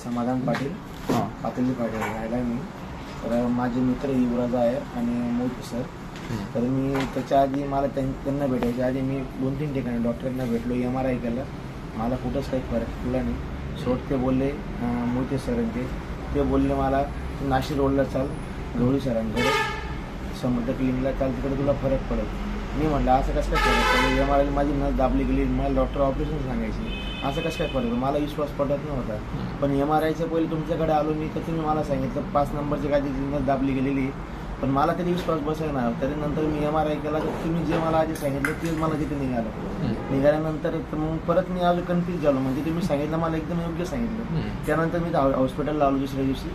समाधान पाटील हां पाटील राहिला मी. तर माझे मित्र युवराज आहे आणि मोहिते सर. तर मी त्याच्या आधी मला त्यांना भेटायच्या आधी मी 2-3 ठिकाणी डॉक्टरांना भेटलो, MRI केलं, मला कुठंच काही फरक पडला नाही. शेवट ते बोलले मोहिते सरांचे, ते बोलले मला नाशिक रोडला चाल गवळी सरांकडे, समर्थ क्लिनिकला चाल, तिकडे तुला फरक पडेल. मी म्हटलं असं कसं काय फरक पडेल, MRI माझी नस दाबली गेली, मला डॉक्टर ऑपरेशन सांगायची, असं कसं काय फरक, मला विश्वास पडत नव्हता. पण MRIच्या पहिले तुमच्याकडे आलो मी, तर तुम्ही मला सांगितलं 5 नंबरची काय नस दाबली गेलेली, पण मला तरी विश्वास बसायला. तरी नंतर मी MRI केला, तर तुम्ही जे मला आधी सांगितलं तेच मला तिथे निघालं. निघाल्यानंतर तर मग परत मी अजून कन्फ्यूज झालो, म्हणजे तुम्ही सांगितलं मला एकदम योग्य सांगितलं. त्यानंतर मी हॉस्पिटलला आलो दुसऱ्या दिवशी,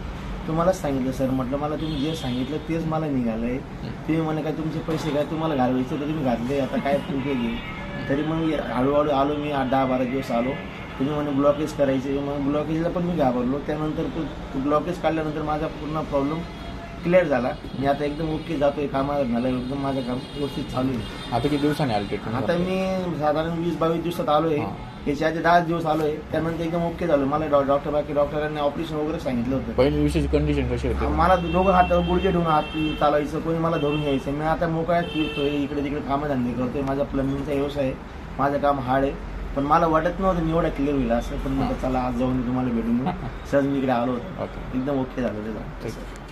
तुम्हालाच सांगितलं सर, म्हटलं मला तुम्ही जे सांगितलं तेच मला निघालंय. तुम्ही म्हणे काय तुमचे पैसे काय तुम्हाला घालवायचे तर तुम्ही घातले, आता काय तुमचे घे. तरी मग हळूहळू आलो मी, 8-10-12 दिवस आलो. तुम्ही म्हणे ब्लॉकेज करायचे, मग ब्लॉकेजला पण मी घाबरलो. त्यानंतर तो ब्लॉकेज काढल्यानंतर माझा पूर्ण प्रॉब्लेम क्लिअर झाला. मी आता एकदम ओके जातोय, कामावर झालं, एकदम माझं काम व्यवस्थित चालू आहे. आता किती दिवसांनी आले ट्रीटमेंट? आता मी साधारण 20-22 दिवसात आलोय. याच्या आधी 10 दिवस आलोय, त्यानंतर एकदम ओके झालो. मला बाकी डॉक्टरांनी ऑपरेशन वगैरे सांगितलं होतं. पहिल्या दिवशीची कंडिशन कशी होती? मला दोघं हात गुडघे ठेवून हात चालायचं, कोणी मला धरून यायचं. मी आता मोकळ्यात फिरतोय, इकडे तिकडे कामधंदे करतोय. माझा प्लंबिंगचा व्यवसाय आहे, माझं काम हार्ड आहे, पण मला वाटत नव्हतं मी एवढा क्लिअर होईल असं. पण मग चला आज जाऊन तुम्हाला भेटून सहज मी इकडे आलो होतो, एकदम ओके झालं त्याचा.